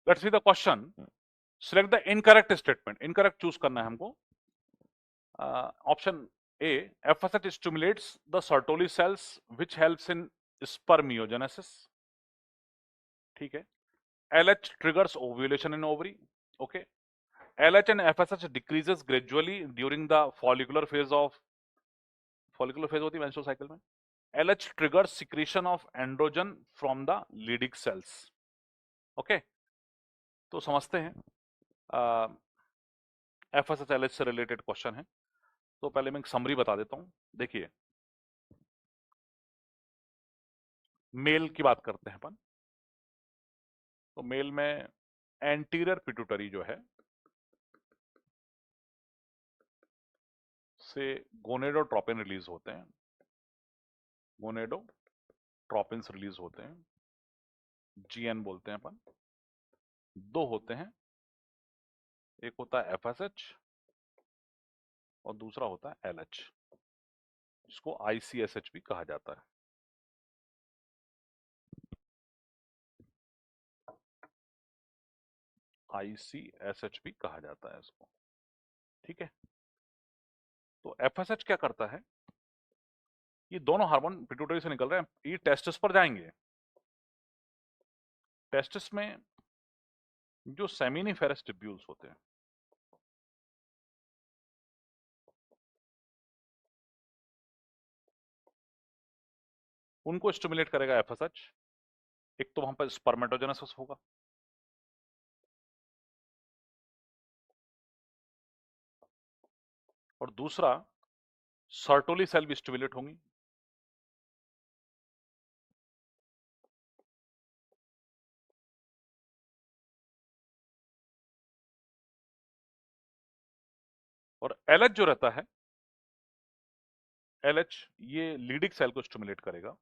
Let's see the question, select the incorrect statement. Incorrect choose करना है हमको। Option A, FSH stimulates the Sertoli cells which helps in spermiogenesis। ठीक है। LH triggers ovulation in ovary। okay। LH and FSH decreases gradually during the follicular phase होती है menstrual cycle में। LH triggers secretion of androgen from the Leydig cells। Okay, तो समझते हैं। FSH LH से related question है, तो पहले मैं एक समरी बता देता हूं। देखिए, मेल की बात करते हैं अपन। तो मेल में एंटीरियर पिट्यूटरी जो है से गोनेडोट्रोपिन रिलीज होते हैं। गोनेडोट्रोपिन्स रिलीज होते हैं, GN बोलते हैं अपन। दो होते हैं, एक होता है FSH और दूसरा होता है LH, जिसको ICSH भी कहा जाता है। ICSH भी कहा जाता है इसको। ठीक है। तो FSH क्या करता है, ये दोनों हार्मोन पिट्यूटरी से निकल रहे हैं, ये टेस्टिस पर जाएंगे। टेस्टिस में जो सेमिनिफेरस ट्यूब्यूल्स होते हैं, उनको स्टिमुलेट करेगा FSH। एक तो वहां पर स्पर्मेटोजेनेसिस होगा, और दूसरा सर्टोली सेल भी स्टिमुलेट होंगी। और LH जो रहता है, LH ये लीडिक सेल को स्टिमुलेट करेगा,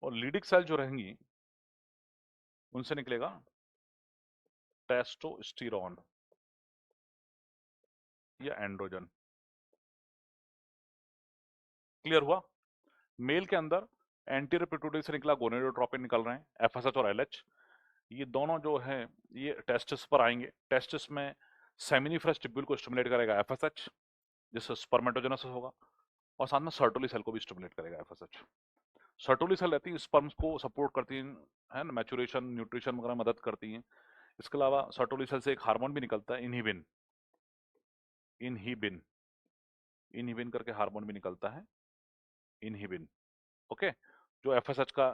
और लीडिक सेल जो रहेंगी उनसे निकलेगा टेस्टोस्टेरोन या एंड्रोजन। क्लियर हुआ? मेल के अंदर एंटीरियर पिट्यूटरी से निकला गोनेडोट्रोपिन निकल रहे हैं, FSH और LH। ये दोनों जो है ये टेस्टिस पर आएंगे। टेस्टिस में सेमिनिफेरस ट्यूब्यूल को स्टिमुलेट करेगा FSH, जिससे स्पर्मेटोजेनेसिस होगा, और साथ में सर्टोली सेल को भी स्टिमुलेट करेगा FSH। सर्टोली सेल रहती है, स्पर्म्स को सपोर्ट करती हैं, है ना, मैचुरेशन, न्यूट्रिशन वगैरह मदद करती हैं। इसके अलावा सर्टोली सेल से एक हार्मोन भी निकलता है, इनहिबिन। इनहिबिन इनहिबिन करके हार्मोन भी निकलता है, इनहिबिन। ओके, जो FSH का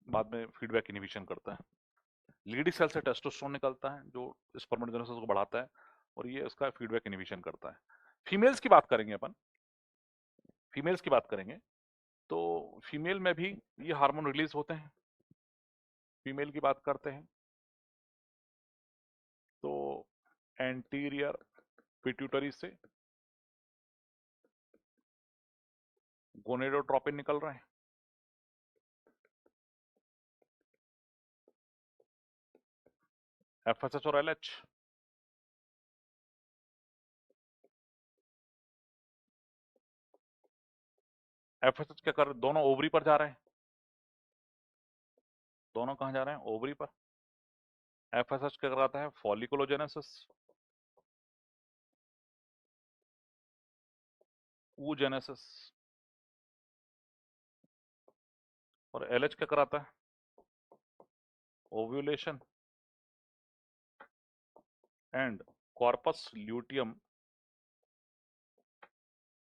बाद में फीडबैक इनहिबिशन करता है। लीडी सेल से टेस्टोस्टेरोन निकलता है जो स्पर्मेटोजेनेसिस को बढ़ाता है, और ये उसका फीडबैक इनहिबिशन करता है। फीमेल्स की बात करेंगे अपन। फीमेल्स की बात करेंगे तो फीमेल में भी ये हार्मोन रिलीज होते हैं। फीमेल की बात करते हैं तो एंटीरियर पिट्यूटरी से गोनेडोट्रोपिन निकल रहे हैं, FSH और LH। FSH क्या कर रहे, दोनों ओवरी पर जा रहे हैं। दोनों कहां जा रहे हैं? ओवरी पर। FSH क्या कराता है? Folliculogenesis, oogenesis। और LH क्या कराता है? Ovulation and corpus luteum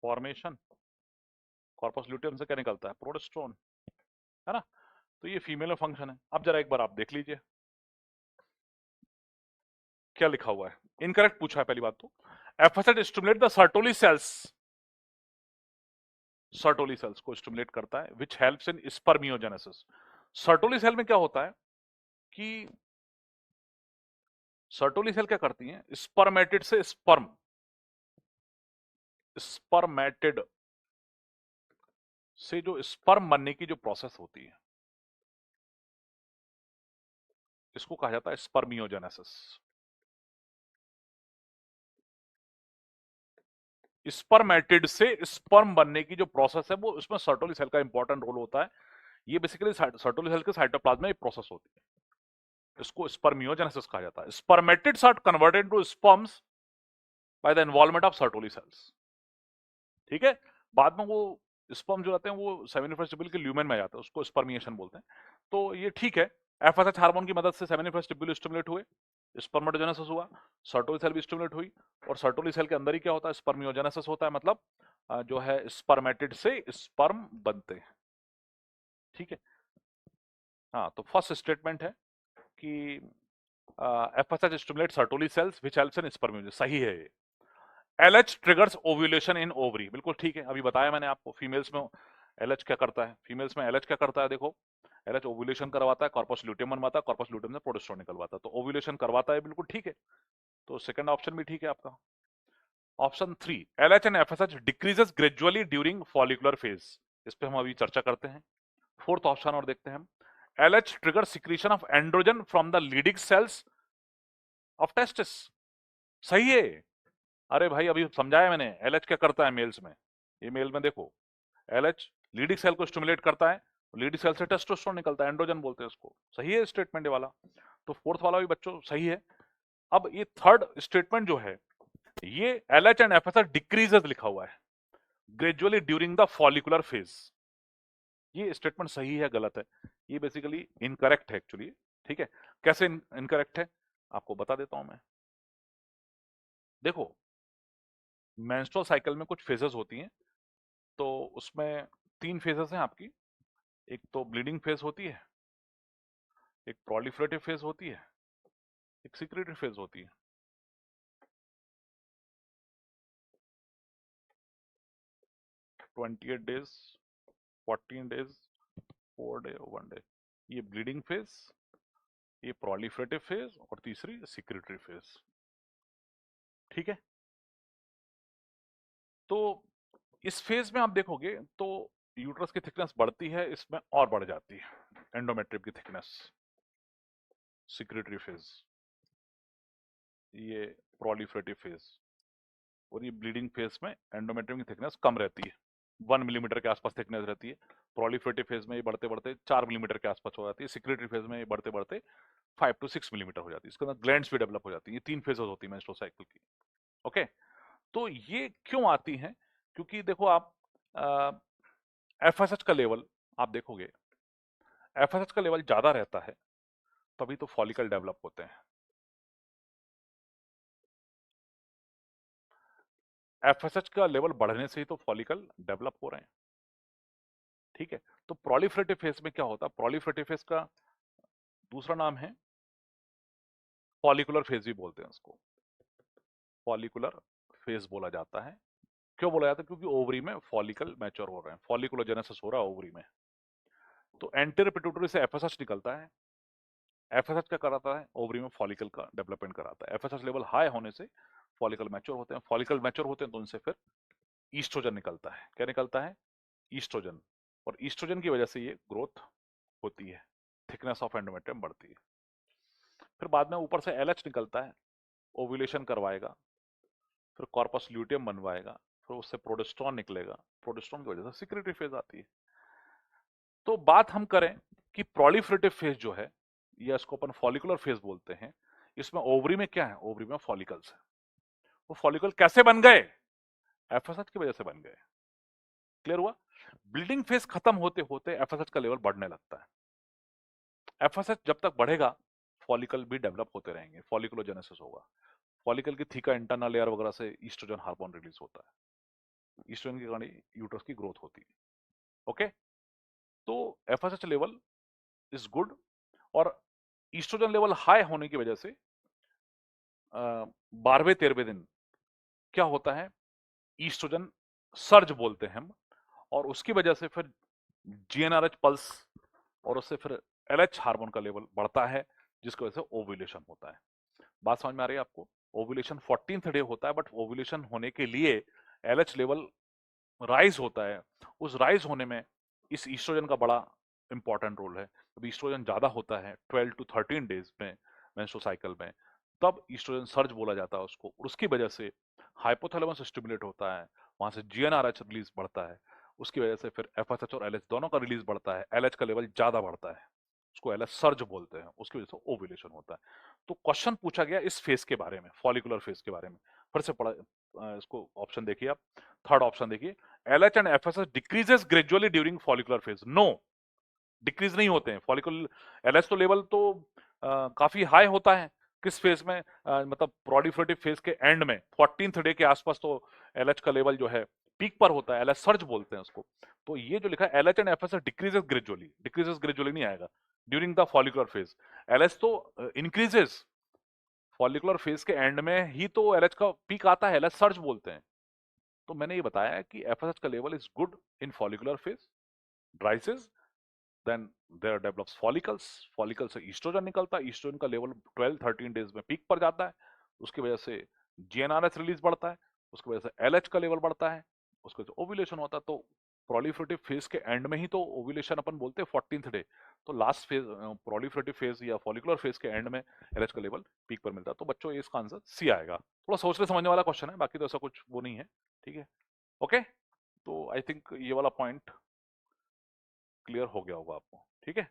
formation. Corpus luteum से क्या निकलता है? प्रोजेस्टेरोन, है ना। तो ये फीमेल में फंक्शन है। अब जरा एक बार आप देख लीजिए क्या लिखा हुआ है। इनकरेक्ट पूछा है पहली बात तो। FSH stimulate the Sertoli cells, Sertoli cells को स्टिमुलेट करता है, which helps in spermiogenesis. Sertoli cell में क्या होता है कि सर्टोली सेल क्या करती हैं, स्पर्मेटिड से स्पर्म, स्पर्मेटिड से जो स्पर्म बनने की जो प्रोसेस होती है, इसको कहा जाता है स्पर्मियोजेनेसिस। स्पर्मेटिड से स्पर्म बनने की जो प्रोसेस है, वो उसमें सर्टोली सेल का इंपॉर्टेंट रोल होता है। ये बेसिकली सर्टोली सेल के साइटोप्लाज्म में प्रोसेस होती है, इसको स्पर्मियोजेनेसिस कहा जाता है। Spermatids are converted into sperms by the involvement of Sertoli cells. ठीक है, बाद में वो स्पर्म जो रहते हैं वो सेमिनिफरस टिब्यूल के ल्यूमेन में आ जाते हैं, उसको स्पर्मिएशन बोलते हैं। तो ये ठीक है, एफएसएच हार्मोन की मदद से सेमिनिफरस टिब्यूल स्टिमुलेट हुए, स्पर्मेटोजेनेसिस हुआ, सर्टोली सेल भी स्टिमुलेट हुई, और सर्टोली सेल के अंदर ही क्या होता है, स्पर्मियोजेनेसिस होता है, मतलब जो है स्पर्मेटिड से स्पर्म बनते हैं। ठीक है, हाँ, तो फर्स्ट स्टेटमेंट है कि FSH stimulate Sertoli cells which helps in spermiogenesis, सही है ये। LH triggers ovulation in ovary, बिल्कुल ठीक है, अभी बताया मैंने आपको। फीमेल्स में एलएच क्या करता है, फीमेल्स में एलएच क्या करता है, देखो एलएच ओव्यूलेशन करवाता है, कॉर्पस ल्यूटेम बनवाता है, कॉर्पस ल्यूटेम से प्रोजेस्टेरोन निकलवाता है, तो ओव्यूलेशन करवाता है, बिल्कुल ठीक है। तो सेकंड ऑप्शन भी ठीक है आपका। Option 3, LH and FSH decreases gradually during follicular phase, इस पे हम अभी चर्चा करते हैं। फोर्थ ऑप्शन और देखते हैं हम, LH trigger secretion of androgen from the leading cells of testis, सही है। अरे भाई अभी समझाया मैंने, एलएच क्या करता है मेल्स में, ये मेल में देखो, एलएच लीडिंग सेल को स्टिमुलेट करता है, लीडिंग सेल से टेस्टोस्टेरोन निकलता है, एंड्रोजन बोलते हैं उसको, सही है स्टेटमेंट ये वाला। तो फोर्थ वाला भी बच्चों सही है। अब ये थर्ड स्टेटमेंट जो है, ये एलएच एंड एफएसएच डिक्रीजेस लिखा हुआ है gradually during the follicular phase, ये स्टेटमेंट सही है गलत है, ये बेसिकली इनकरेक्ट है एक्चुअली। ठीक है, कैसे इनकरेक्ट है आपको बता देता हूं मैं। देखो, मेंस्ट्रुअल साइकिल में कुछ फेजेस होती हैं, तो उसमें 3 फेजेस हैं आपकी, एक तो ब्लीडिंग फेज होती है, एक प्रोलिफरेटिव फेज होती है, एक सिक्रेटरी फेज होती है। 28 डेज, 14 डेज, 4 डे, 1 डे, ये ब्लीडिंग फेज, ये प्रोलिफरेटिव फेज, और तीसरी सिक्रेटरी फेज। ठीक है, तो इस फेज में आप देखोगे तो यूट्रस की थिकनेस बढ़ती है, इसमें और बढ़ जाती है एंडोमेट्रियम की थिकनेस, सिक्रेटरी फेज, ये प्रोलिफरेटिव फेज, और ये ब्लीडिंग फेज में एंडोमेट्रियम की थिकनेस कम रहती है, 1 मिलीमीटर के आसपास थिकनेस रहती है। प्रोलिफरेटिव फेज में ये बढ़ते बढ़ते 4 मिलीमीटर के आसपास हो जाती है, सिक्रेटरी फेज में ये बढ़ते बढ़ते 5 to 6 मिलीमीटर हो जाती है, इसके अंदर ग्लैंड्स भी डेवलप हो जाती है। ये 3 फेजेस होती है मेंस्ट्रुअल साइकिल की। ओके, तो ये क्यों आती हैं, क्योंकि देखो आप एफएसएच का लेवल आप देखोगे, एफएसएच का लेवल ज्यादा रहता है तभी तो फॉलिकल डेवलप होते हैं। एफएसएच का लेवल बढ़ने से ही तो फॉलिकल डेवलप हो रहे हैं। ठीक है, तो प्रोलिफरेटिव फेज में क्या होता है, प्रोलिफरेटिव फेज का दूसरा नाम है फॉलिकुलर फेज भी बोलते हैं उसको, फॉलिकुलर फेज बोला जाता है। क्यों बोला जाता है, क्योंकि ओवरी में फॉलिकल मैच्योर हो रहे हैं, फॉलिकुलोजेनेसिस हो रहा है ओवरी में। तो एंटीरियर पिट्यूटरी से एफएसएच निकलता है, एफएसएच क्या कराता है, ओवरी में फॉलिकल का डेवलपमेंट कराता है। एफएसएच लेवल हाई होने से फॉलिकल मैच्योर होते हैं, फॉलिकल मैच्योर होते हैं तो उनसे फिर ईस्ट्रोजन निकलता है। क्या निकलता है, ईस्ट्रोजन, और ईस्ट्रोजन की वजह से ये ग्रोथ होती है, थिकनेस ऑफ एंडोमेट्रियम बढ़ती है। फिर बाद में ऊपर से एलएच निकलता है, ओव्यूलेशन करवाएगा, फिर कॉर्पस ल्यूटियम बनवाएगा, फिर उससे प्रोजेस्टेरोन निकलेगा, प्रोजेस्टेरोन की वजह से सिक्रेटरी फेज आती है। तो बात हम करें कि प्रोलिफरेटिव फेज जो है, या इसको अपन फॉलिकुलर फेज बोलते हैं, इसमें ओवरी में क्या है, ओवरी में फॉलिकल्स है। वो फॉलिकल कैसे बन गए, एफएसएच की वजह से बन गए। क्लियर हुआ, ब्लीडिंग फेज खत्म होते होते एफएसएच का लेवल बढ़ने लगता है। एफएसएच जब तक बढ़ेगा फॉलिकल भी डेवलप होते रहेंगे, फॉलिकुलोजेनेसिस होगा, फॉलिकल की थीका इंटरनल लेयर वगैरह से ईस्ट्रोजन हार्मोन रिलीज होता है, ईस्ट्रोजन के कारण यूट्रस की ग्रोथ होती है। ओके, तो एफएसएच लेवल इज गुड, और ईस्ट्रोजन लेवल हाई होने की वजह से 12वें-13वें दिन क्या होता है, ईस्ट्रोजन सर्ज बोलते हैं हम, और उसकी वजह से फिर जीएनआरएच पल्स, और उससे फिर एलएच हार्मोन का लेवल बढ़ता है, जिसकी वजह से ओव्यूलेशन होता है। बात समझ में आ रही है आपको, ओव्यूलेशन 14th डे होता है, बट ओव्यूलेशन होने के लिए एलएच लेवल राइज होता है, उस राइज होने में इस ईस्ट्रोजन का बड़ा इंपॉर्टेंट रोल है। जब ईस्ट्रोजन ज्यादा होता है 12 to 13 डेज में मेंस्ट्रुअल साइकिल में, तब ईस्ट्रोजन सर्ज बोला जाता है उसको, और उसकी वजह से हाइपोथैलेमस स्टिमुलेट होता है, वहां से जीएनआरएच रिलीज बढ़ता है, उसकी वजह से फिर एफएसएच और एलएच दोनों का रिलीज बढ़ता है, एलएच का लेवल ज्यादा बढ़ता है, उसको एलएच सर्ज बोलते हैं, उसकी वजह से ओव्यूलेशन होता है। तो क्वेश्चन पूछा गया इस फेज के बारे में, फॉलिकुलर फेज के बारे में। फिर से पढ़ा, इसको ऑप्शन देखिए आप, थर्ड ऑप्शन देखिए, LH and FSH decreases gradually during follicular phase. No, decrease नहीं होते हैं। फॉलिकल एलएच तो लेवल तो काफी हाई होता है किस फेज में, मतलब प्रोलिफरेटिव फेज के एंड में 14th डे के आसपास तो एलएच का लेवल जो है पीक पर होता है, एलएच सर्ज बोलते हैं उसको। तो ये जो लिखा है LH and FSH decreases gradually, decreases gradually नहीं आएगा during the follicular phase. LH तो इंक्रीजेस, फॉलिकुलर फेज के एंड में ही तो एलएच का पीक आता है, एलएच सर्ज बोलते हैं। तो मैंने ये बताया है कि एफएसएच का level is good in follicular phase, rises, then there develops follicles, follicle से ईस्ट्रोजन निकलता है, ईस्ट्रोजन का लेवल 12-13 डेज में पीक पर जाता है, उसकी वजह से जीएनआरएच रिलीज बढ़ता है, उसकी वजह से एलएच का लेवल बढ़ता है, उसके वजह से ओव्यूलेशन होता है। तो प्रोलिफरेटिव फेज के एंड में ही तो ओव्यूलेशन अपन बोलते हैं 14th डे, तो लास्ट फेज प्रोलिफरेटिव फेज या फॉलिकुलर फेज के एंड में एलएच का लेवल पीक पर मिलता है। तो बच्चों इसका आंसर सी आएगा। थोड़ा सोचने समझने वाला क्वेश्चन है, बाकी तो ऐसा कुछ वो नहीं है, ठीक है। ओके, तो आई थिंक ये वाला पॉइंट क्लियर हो गया होगा आपको, ठीक है।